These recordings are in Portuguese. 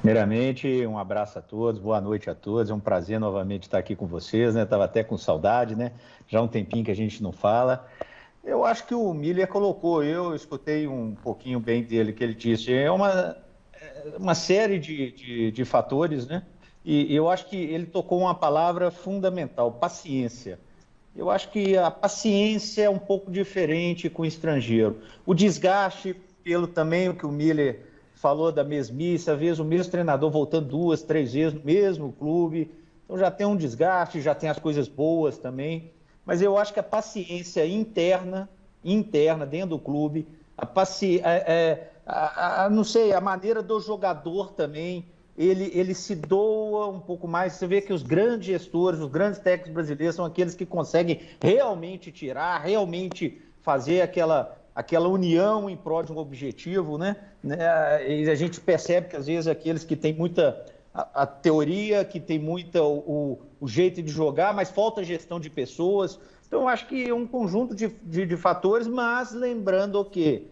Primeiramente, um abraço a todos, boa noite a todos. É um prazer novamente estar aqui com vocês, né? Estava até com saudade, né? Já há um tempinho que a gente não fala. Eu acho que o Miller colocou, eu escutei um pouquinho bem dele que ele disse, uma série de fatores, né? E eu acho que ele tocou uma palavra fundamental, paciência. Eu acho que a paciência é um pouco diferente com o estrangeiro. O desgaste, pelo também o que o Miller falou da mesmice, às vezes o mesmo treinador voltando duas, três vezes no mesmo clube, então já tem um desgaste, já tem as coisas boas também. Mas eu acho que a paciência interna dentro do clube, não sei, a maneira do jogador também, ele se doa um pouco mais. Você vê que os grandes gestores, os grandes técnicos brasileiros são aqueles que conseguem realmente tirar, realmente fazer aquela união em prol de um objetivo, né? E a gente percebe que às vezes aqueles que têm muita a teoria, que tem muita o jeito de jogar, mas falta gestão de pessoas. Então, eu acho que é um conjunto de fatores, mas lembrando que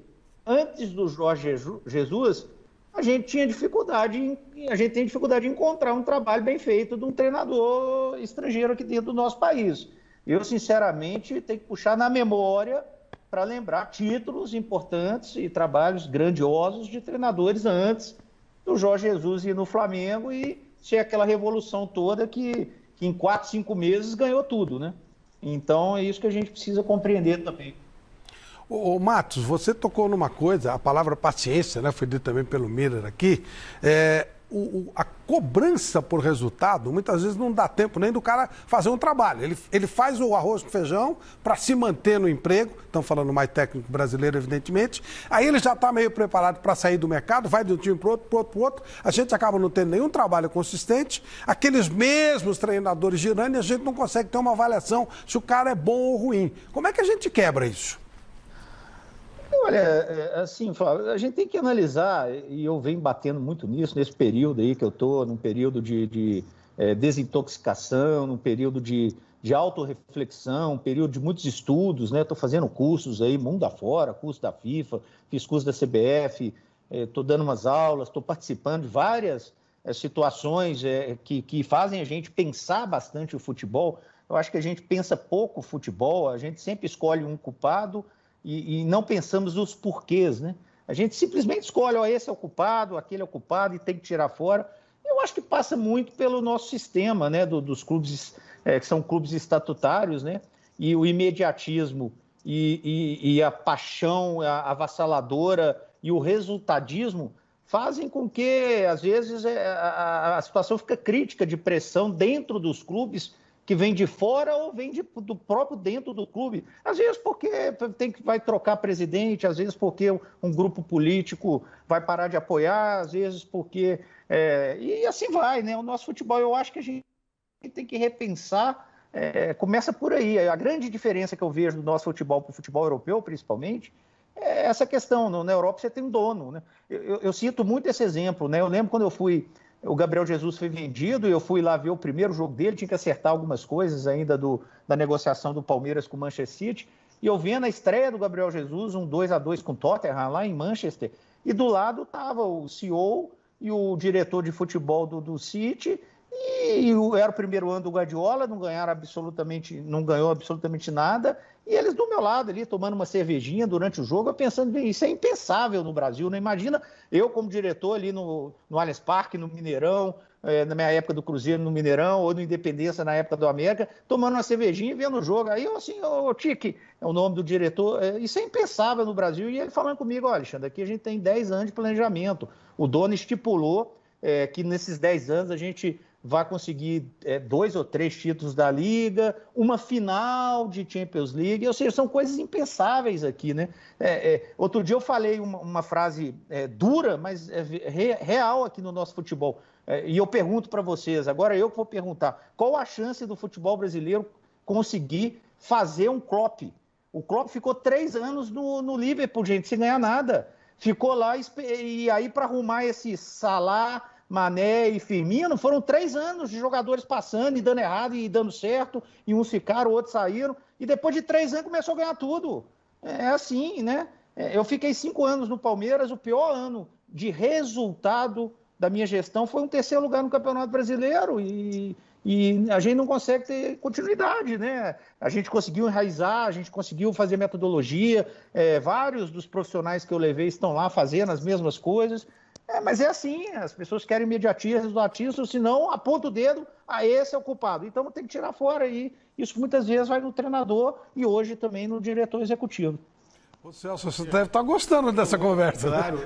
antes do Jorge Jesus, a gente tinha dificuldade, a gente tem dificuldade em encontrar um trabalho bem feito de um treinador estrangeiro aqui dentro do nosso país. Eu, sinceramente, tenho que puxar na memória para lembrar títulos importantes e trabalhos grandiosos de treinadores antes do Jorge Jesus ir no Flamengo e ser aquela revolução toda que em 4, 5 meses ganhou tudo, né? Então é isso que a gente precisa compreender também. Matos, você tocou numa coisa, a palavra paciência, né, foi dito também pelo Miller aqui, a cobrança por resultado, muitas vezes não dá tempo nem do cara fazer um trabalho. Ele faz o arroz com feijão para se manter no emprego, estão falando mais técnico brasileiro, evidentemente, aí ele já está meio preparado para sair do mercado, vai de um time para outro, para outro, a gente acaba não tendo nenhum trabalho consistente, aqueles mesmos treinadores girando e a gente não consegue ter uma avaliação se o cara é bom ou ruim. Como é que a gente quebra isso? Olha, assim, Flávio, a gente tem que analisar, e eu venho batendo muito nisso, nesse período aí que eu estou, num período de desintoxicação, num período de autorreflexão, um período de muitos estudos, né? Estou fazendo cursos aí, mundo afora, curso da FIFA, fiz curso da CBF, estou dando umas aulas, estou participando de várias situações que fazem a gente pensar bastante o futebol. Eu acho que a gente pensa pouco o futebol, a gente sempre escolhe um culpado e não pensamos os porquês, né? A gente simplesmente escolhe, ó, esse é o culpado, aquele é o culpado e tem que tirar fora. Eu acho que passa muito pelo nosso sistema, né? Dos clubes, que são clubes estatutários, né? E o imediatismo e a paixão avassaladora e o resultadismo fazem com que, às vezes, a situação fica crítica de pressão dentro dos clubes que vem de fora ou vem do próprio dentro do clube. Às vezes porque vai trocar presidente, às vezes porque um grupo político vai parar de apoiar, às vezes porque... e assim vai, né? O nosso futebol, eu acho que a gente tem que repensar, começa por aí. A grande diferença que eu vejo do nosso futebol para o futebol europeu, principalmente, é essa questão. Na Europa você tem um dono, né? Eu sinto muito esse exemplo, né? Eu lembro quando eu fui... O Gabriel Jesus foi vendido e eu fui lá ver o primeiro jogo dele, tinha que acertar algumas coisas ainda da negociação do Palmeiras com o Manchester City. E eu vendo a estreia do Gabriel Jesus, um 2-2 com o Tottenham lá em Manchester, e do lado estava o CEO e o diretor de futebol do City, e era o primeiro ano do Guardiola, não ganhou absolutamente nada, e eles do meu lado ali, tomando uma cervejinha durante o jogo, eu pensando, isso é impensável no Brasil, né? Imagina eu como diretor ali no Allianz Parque, no Mineirão, na minha época do Cruzeiro no Mineirão, ou no Independência na época do América, tomando uma cervejinha e vendo o jogo. Aí eu assim, ô Tique, é o nome do diretor, isso é impensável no Brasil, e ele falando comigo, olha, Alexandre, aqui a gente tem 10 anos de planejamento, o dono estipulou que nesses 10 anos a gente vai conseguir 2 ou 3 títulos da Liga, uma final de Champions League, ou seja, são coisas impensáveis aqui, né? Outro dia eu falei uma frase dura, mas real aqui no nosso futebol, e eu pergunto para vocês, agora eu que vou perguntar, qual a chance do futebol brasileiro conseguir fazer um Klopp? O Klopp ficou 3 anos no Liverpool, gente, sem ganhar nada. Ficou lá e aí para arrumar esse Salah, Mané e Firmino, foram 3 anos de jogadores passando e dando errado e dando certo, e uns ficaram, outros saíram, e depois de 3 anos começou a ganhar tudo. É assim, né? Eu fiquei 5 anos no Palmeiras, o pior ano de resultado da minha gestão foi um terceiro lugar no Campeonato Brasileiro e a gente não consegue ter continuidade, né? A gente conseguiu enraizar, a gente conseguiu fazer metodologia, vários dos profissionais que eu levei estão lá fazendo as mesmas coisas, mas é assim, as pessoas querem imediatismo, resultadismo, senão aponta o dedo, esse é o culpado. Então tem que tirar fora aí, isso muitas vezes vai no treinador e hoje também no diretor executivo. Ô Celso, você deve estar gostando dessa conversa. Claro.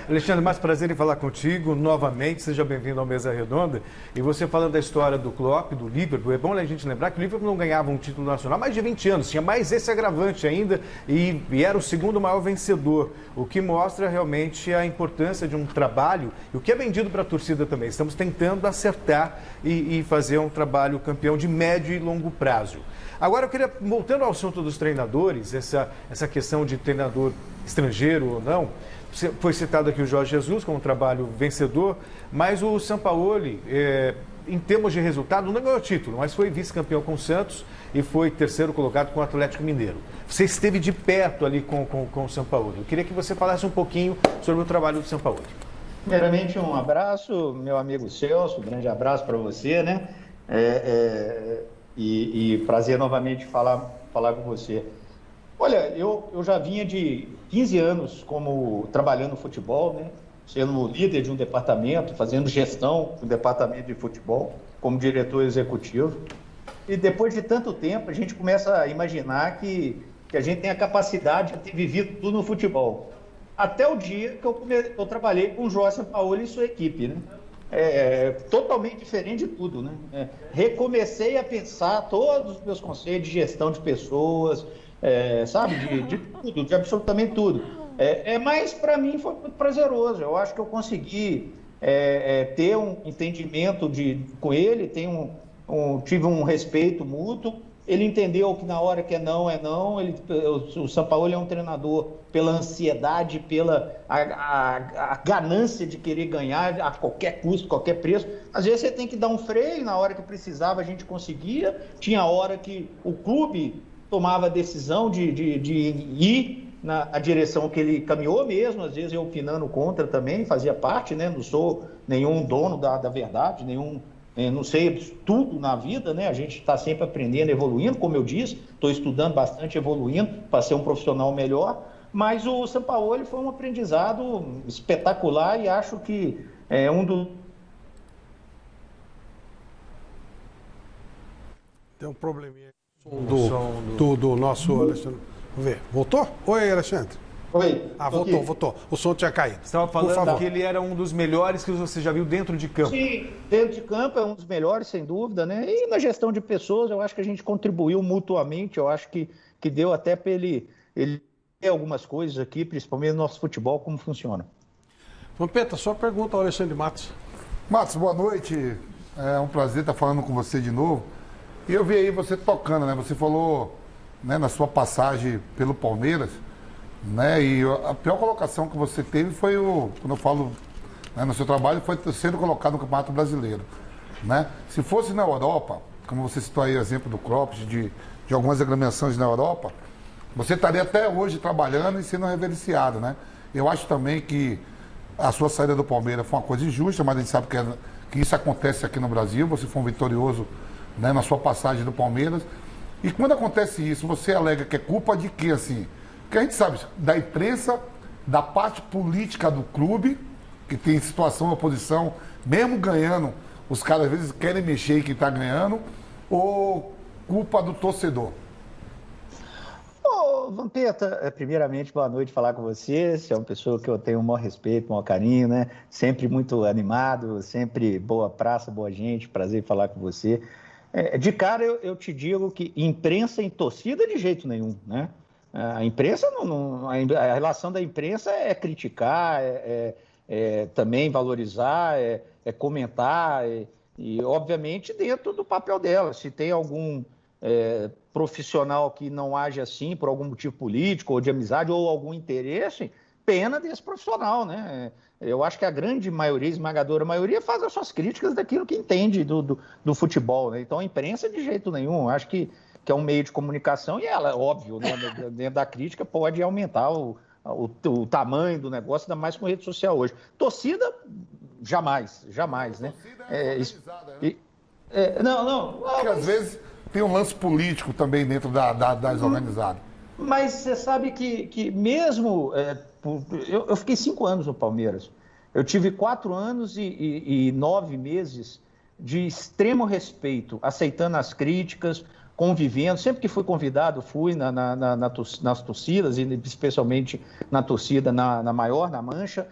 Alexandre, mais prazer em falar contigo novamente. Seja bem-vindo ao Mesa Redonda. E você falando da história do Klopp, do Liverpool, é bom a gente lembrar que o Liverpool não ganhava um título nacional há mais de 20 anos. Tinha mais esse agravante ainda e era o segundo maior vencedor. O que mostra realmente a importância de um trabalho e o que é vendido para a torcida também. Estamos tentando acertar e fazer um trabalho campeão de médio e longo prazo. Agora eu queria, voltando ao assunto dos treinadores, essa questão de treinador estrangeiro ou não, foi citado aqui o Jorge Jesus como um trabalho vencedor, mas o Sampaoli, em termos de resultado, não ganhou título, mas foi vice-campeão com o Santos e foi terceiro colocado com o Atlético Mineiro. Você esteve de perto ali com o Sampaoli. Eu queria que você falasse um pouquinho sobre o trabalho do Sampaoli. Primeiramente, um abraço, meu amigo Celso, um grande abraço para você, né? E prazer novamente falar com você. Olha, eu já vinha de 15 anos trabalhando no futebol, né? Sendo líder de um departamento, fazendo gestão do departamento de futebol, como diretor executivo. E depois de tanto tempo, a gente começa a imaginar que a gente tem a capacidade de ter vivido tudo no futebol. Até o dia que eu trabalhei com o Jorge Sampaoli e sua equipe, né? Totalmente diferente de tudo, né? Recomecei a pensar todos os meus conceitos de gestão de pessoas, sabe, de tudo, de absolutamente tudo. Mas para mim foi muito prazeroso. Eu acho que eu consegui ter um entendimento com ele, tive um respeito mútuo. Ele entendeu que na hora que é não, é não. O Sampaoli é um treinador pela ansiedade, pela a ganância de querer ganhar a qualquer custo, qualquer preço. Às vezes você tem que dar um freio, na hora que precisava a gente conseguia. Tinha hora que o clube tomava a decisão de ir na direção que ele caminhou mesmo, às vezes eu opinando contra também, fazia parte, né? Não sou nenhum dono da verdade, não sei tudo na vida, né? A gente está sempre aprendendo, evoluindo, como eu disse, estou estudando bastante, evoluindo para ser um profissional melhor, mas o Sampaoli foi um aprendizado espetacular e acho que é um dos... Tem um probleminha do nosso Alexandre. Vamos ver. Voltou? Oi, Alexandre. Oi. Voltou. O som tinha caído. Você estava falando que ele era um dos melhores que você já viu dentro de campo. Sim, dentro de campo é um dos melhores, sem dúvida, né? E na gestão de pessoas, eu acho que a gente contribuiu mutuamente, eu acho que deu até para ele ter algumas coisas aqui, principalmente no nosso futebol, como funciona. Vampeta, só pergunta ao Alexandre Matos. Matos, boa noite. É um prazer estar falando com você de novo. E eu vi aí você tocando, né? Você falou, né, na sua passagem pelo Palmeiras, né? E a pior colocação que você teve foi quando eu falo, né, no seu trabalho, foi sendo colocado no Campeonato Brasileiro, né? Se fosse na Europa, como você citou aí o exemplo do Kroos, de algumas agremiações na Europa, você estaria até hoje trabalhando e sendo reverenciado, né? Eu acho também que a sua saída do Palmeiras foi uma coisa injusta, mas a gente sabe que isso acontece aqui no Brasil. Você foi um vitorioso, né, na sua passagem do Palmeiras. E quando acontece isso, você alega que é culpa de quê, assim? Porque a gente sabe da imprensa, da parte política do clube, que tem situação de oposição, mesmo ganhando, os caras às vezes querem mexer em quem está ganhando, ou culpa do torcedor? Ô, Vampeta, primeiramente, boa noite falar com você. Você é uma pessoa que eu tenho o maior respeito, o maior carinho, né? Sempre muito animado, sempre boa praça, boa gente, prazer em falar com você. De cara, eu te digo que imprensa em torcida de jeito nenhum, né? A imprensa, a relação da imprensa é criticar, também valorizar, comentar, e, obviamente, dentro do papel dela. Se tem algum profissional que não age assim, por algum motivo político ou de amizade ou algum interesse, pena desse profissional, né? Eu acho que a grande maioria, esmagadora maioria, faz as suas críticas daquilo que entende do futebol, né? Então, a imprensa, de jeito nenhum, acho que é um meio de comunicação e ela, óbvio, né, dentro da crítica, pode aumentar o tamanho do negócio, ainda mais com rede social hoje. Torcida, jamais, jamais, né? Não. Porque às vezes tem um lance político também dentro das organizadas. Mas você sabe que mesmo... eu fiquei 5 anos no Palmeiras. Eu tive 4 anos e 9 meses de extremo respeito, aceitando as críticas, convivendo. Sempre que fui convidado, fui nas torcidas, e especialmente na torcida na maior, na Mancha.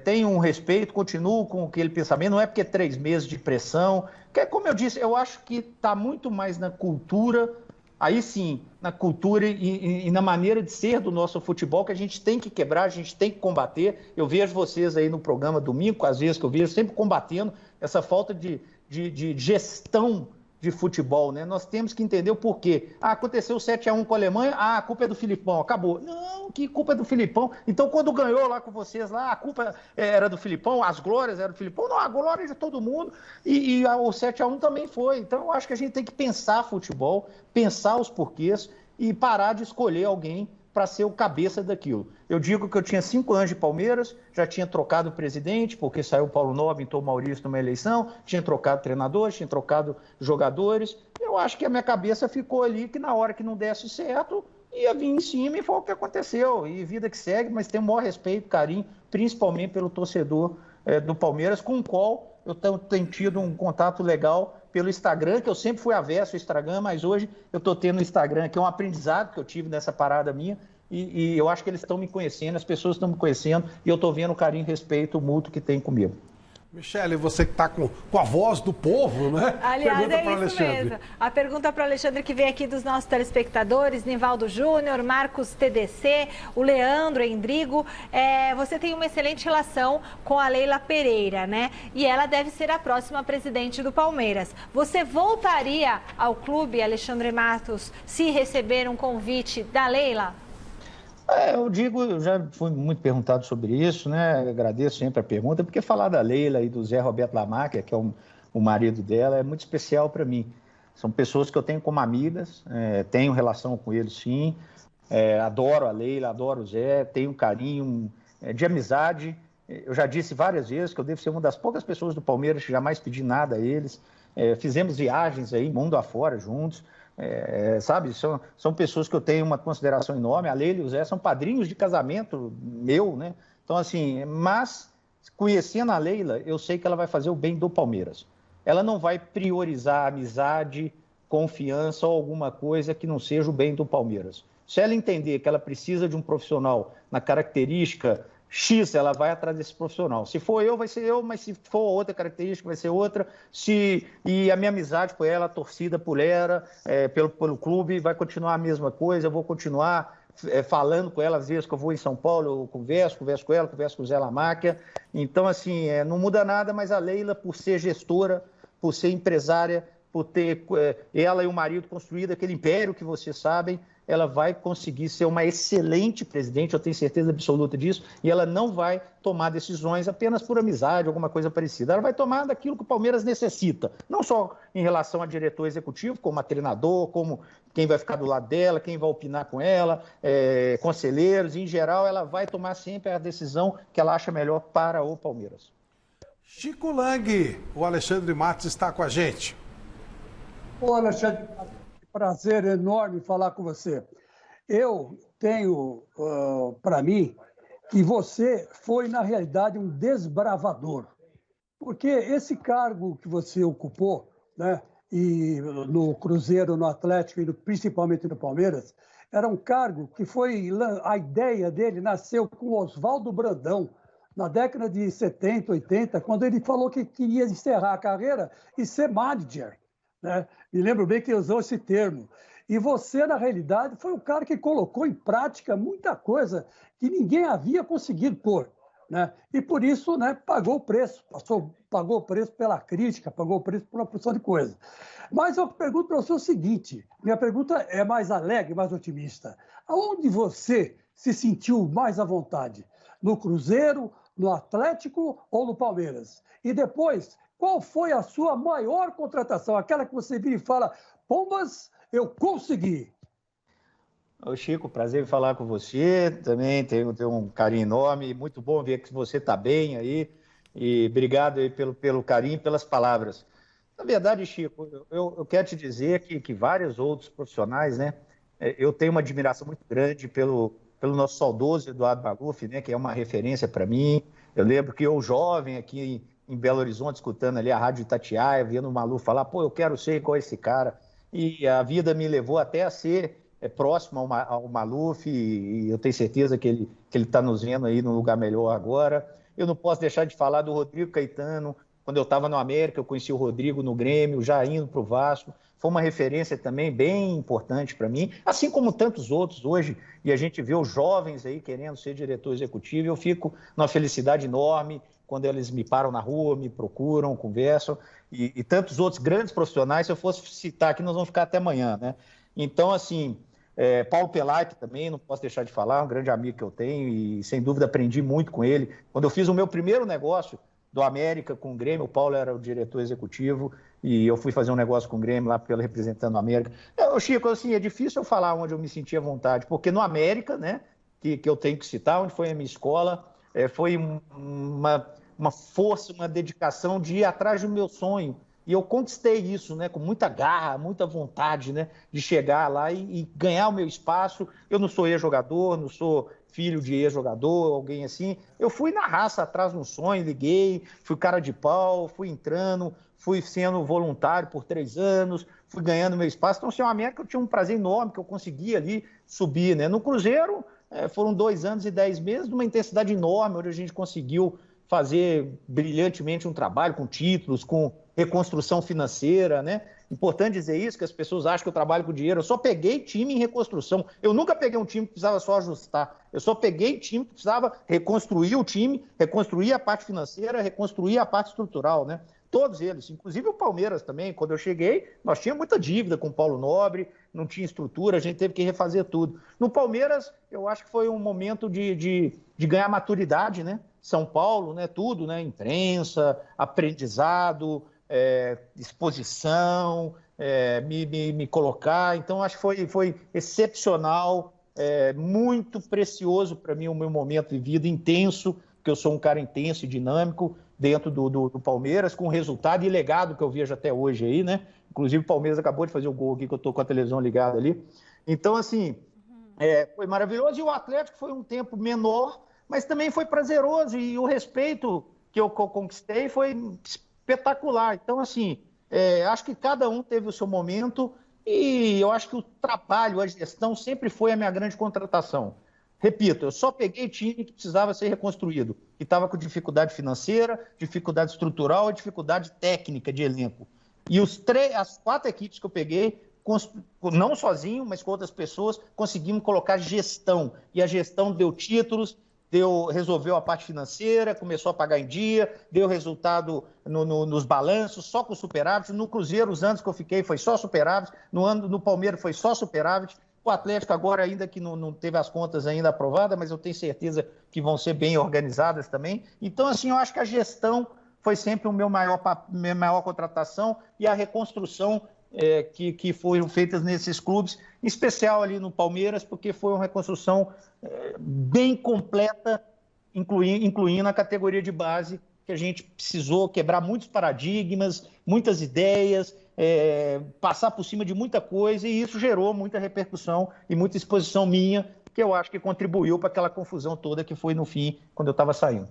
Tenho um respeito, continuo com aquele pensamento. Não é porque 3 meses de pressão. Que, como eu disse, eu acho que está muito mais na cultura, aí sim, na cultura e na maneira de ser do nosso futebol, que a gente tem que quebrar, a gente tem que combater. Eu vejo vocês aí no programa domingo, às vezes que eu vejo, sempre combatendo essa falta de gestão de futebol, né? Nós temos que entender o porquê. Aconteceu 7-1 com a Alemanha, a culpa é do Filipão, acabou. Não, que culpa é do Filipão? Então, quando ganhou lá com vocês, lá, a culpa era do Filipão, as glórias eram do Filipão? Não, a glória é de todo mundo, e o 7-1 também foi. Então, eu acho que a gente tem que pensar futebol, pensar os porquês e parar de escolher alguém para ser o cabeça daquilo. Eu digo que eu tinha 5 anos de Palmeiras, já tinha trocado o presidente, porque saiu o Paulo Nobre, entrou o Maurício numa eleição, tinha trocado treinadores, tinha trocado jogadores. Eu acho que a minha cabeça ficou ali que na hora que não desse certo, ia vir em cima e foi o que aconteceu. E vida que segue, mas tenho o maior respeito, carinho, principalmente pelo torcedor do Palmeiras, com o qual eu tenho tido um contato legal pelo Instagram, que eu sempre fui avesso ao Instagram, mas hoje eu estou tendo o Instagram, que é um aprendizado que eu tive nessa parada minha, e eu acho que eles estão me conhecendo, as pessoas estão me conhecendo, e eu estou vendo o carinho e respeito mútuo que tem comigo. Michele, você que está com a voz do povo, né? Aliás, pergunta isso mesmo. A pergunta para o Alexandre que vem aqui dos nossos telespectadores, Nivaldo Júnior, Marcos TDC, o Leandro Endrigo. Você tem uma excelente relação com a Leila Pereira, né? E ela deve ser a próxima presidente do Palmeiras. Você voltaria ao clube, Alexandre Matos, se receber um convite da Leila? Eu já fui muito perguntado sobre isso, né? Agradeço sempre a pergunta, porque falar da Leila e do Zé Roberto Lamarca, que é o marido dela, é muito especial para mim. São pessoas que eu tenho como amigas, tenho relação com eles, sim. Adoro a Leila, adoro o Zé, tenho um carinho de amizade. Eu já disse várias vezes que eu devo ser uma das poucas pessoas do Palmeiras que jamais pedi nada a eles. Fizemos viagens aí, mundo afora, juntos. Sabe, são pessoas que eu tenho uma consideração enorme. A Leila e o Zé são padrinhos de casamento meu, né? Então, assim, mas conhecendo a Leila, eu sei que ela vai fazer o bem do Palmeiras. Ela não vai priorizar amizade, confiança ou alguma coisa que não seja o bem do Palmeiras. Se ela entender que ela precisa de um profissional na característica X, ela vai atrás desse profissional. Se for eu, vai ser eu, mas se for outra característica, vai ser outra. E a minha amizade por ela, a torcida por ela, pelo clube, vai continuar a mesma coisa. Eu vou continuar falando com ela, às vezes que eu vou em São Paulo, eu converso com ela, converso com o Zé Lamarca. Então, assim, não muda nada, mas a Leila, por ser gestora, por ser empresária, por ter ela e o marido construído aquele império que vocês sabem, ela vai conseguir ser uma excelente presidente, eu tenho certeza absoluta disso, e ela não vai tomar decisões apenas por amizade, alguma coisa parecida. Ela vai tomar daquilo que o Palmeiras necessita, não só em relação a diretor executivo, como a treinador, como quem vai ficar do lado dela, quem vai opinar com ela, conselheiros, em geral, ela vai tomar sempre a decisão que ela acha melhor para o Palmeiras. Chico Lang, o Alexandre Matos está com a gente. Ô, Alexandre, prazer enorme falar com você. Eu tenho para mim que você foi, na realidade, um desbravador. Porque esse cargo que você ocupou, né, e no Cruzeiro, no Atlético e principalmente no Palmeiras, era um cargo que a ideia dele nasceu com Oswaldo Brandão, na década de 70, 80, quando ele falou que queria encerrar a carreira e ser manager, né? Me lembro bem que usou esse termo. E você, na realidade, foi o cara que colocou em prática muita coisa que ninguém havia conseguido pôr, né? E por isso, né, pagou o preço. Pagou o preço pela crítica, pagou o preço por uma porção de coisa. Mas eu pergunto para você o seguinte, minha pergunta é mais alegre, mais otimista. Aonde você se sentiu mais à vontade? No Cruzeiro, no Atlético ou no Palmeiras? E depois, qual foi a sua maior contratação? Aquela que você vira e fala, Pombas, eu consegui. Ô Chico, prazer em falar com você. Também tenho um carinho enorme. Muito bom ver que você está bem aí. E obrigado aí pelo carinho e pelas palavras. Na verdade, Chico, eu quero te dizer que vários outros profissionais, né? Eu tenho uma admiração muito grande pelo nosso saudoso Eduardo Maluf, né? Que é uma referência para mim. Eu lembro que eu, jovem, aqui em Belo Horizonte, escutando ali a Rádio Itatiaia, vendo o Maluf falar, pô, eu quero ser igual esse cara. E a vida me levou até a ser próximo ao Maluf, e eu tenho certeza que ele está nos vendo aí num lugar melhor agora. Eu não posso deixar de falar do Rodrigo Caetano. Quando eu estava no América, eu conheci o Rodrigo no Grêmio, já indo para o Vasco. Foi uma referência também bem importante para mim, assim como tantos outros hoje. E a gente vê os jovens aí querendo ser diretor executivo. Eu fico numa felicidade enorme quando eles me param na rua, me procuram, conversam. E tantos outros grandes profissionais, se eu fosse citar aqui, nós vamos ficar até amanhã, né? Então, assim, Paulo Pelac também, não posso deixar de falar, um grande amigo que eu tenho e, sem dúvida, aprendi muito com ele. Quando eu fiz o meu primeiro negócio do América com o Grêmio, o Paulo era o diretor executivo e eu fui fazer um negócio com o Grêmio lá pelo representando o América. Chico, assim, é difícil eu falar onde eu me sentia à vontade, porque no América, né, que eu tenho que citar, onde foi a minha escola, foi uma força, uma dedicação de ir atrás do meu sonho. E eu conquistei isso, né, com muita garra, muita vontade, né, de chegar lá e ganhar o meu espaço. Eu não sou ex-jogador, não sou filho de ex-jogador, alguém assim. Eu fui na raça atrás de um sonho, liguei, fui cara de pau, fui entrando, fui sendo voluntário por 3 anos, fui ganhando meu espaço. Então, assim, uma América eu tinha um prazer enorme que eu consegui ali subir, né. No Cruzeiro, foram 2 anos e 10 meses de uma intensidade enorme, onde a gente conseguiu fazer brilhantemente um trabalho com títulos, com reconstrução financeira, né? Importante dizer isso, que as pessoas acham que eu trabalho com dinheiro. Eu só peguei time em reconstrução. Eu nunca peguei um time que precisava só ajustar. Eu só peguei time que precisava reconstruir o time, reconstruir a parte financeira, reconstruir a parte estrutural, né? Todos eles, inclusive o Palmeiras também. Quando eu cheguei, nós tínhamos muita dívida com o Paulo Nobre, não tinha estrutura, a gente teve que refazer tudo. No Palmeiras, eu acho que foi um momento de ganhar maturidade, né? São Paulo, né? Tudo, né? Imprensa, aprendizado, exposição, me colocar. Então, acho que foi excepcional, muito precioso para mim o meu momento de vida, intenso, porque eu sou um cara intenso e dinâmico dentro do Palmeiras, com o resultado e legado que eu vejo até hoje aí, né? Inclusive o Palmeiras acabou de fazer o gol aqui, que eu estou com a televisão ligada ali. Então, assim, foi maravilhoso. E o Atlético foi um tempo menor, mas também foi prazeroso, e o respeito que eu conquistei foi espetacular. Então, assim, acho que cada um teve o seu momento e eu acho que o trabalho, a gestão sempre foi a minha grande contratação. Repito, eu só peguei time que precisava ser reconstruído, que estava com dificuldade financeira, dificuldade estrutural e dificuldade técnica de elenco. E as 4 equipes que eu peguei, não sozinho, mas com outras pessoas, conseguimos colocar gestão. E a gestão deu títulos, resolveu a parte financeira, começou a pagar em dia, deu resultado nos balanços, só com superávit. No Cruzeiro, os anos que eu fiquei, foi só superávit. No Palmeiras, foi só superávit. O Atlético agora ainda que não teve as contas ainda aprovadas, mas eu tenho certeza que vão ser bem organizadas também. Então, assim, eu acho que a gestão foi sempre minha maior contratação, e a reconstrução que foram feitas nesses clubes, em especial ali no Palmeiras, porque foi uma reconstrução bem completa, incluindo a categoria de base, que a gente precisou quebrar muitos paradigmas, muitas ideias, passar por cima de muita coisa, e isso gerou muita repercussão e muita exposição minha, que eu acho que contribuiu para aquela confusão toda que foi no fim, quando eu estava saindo.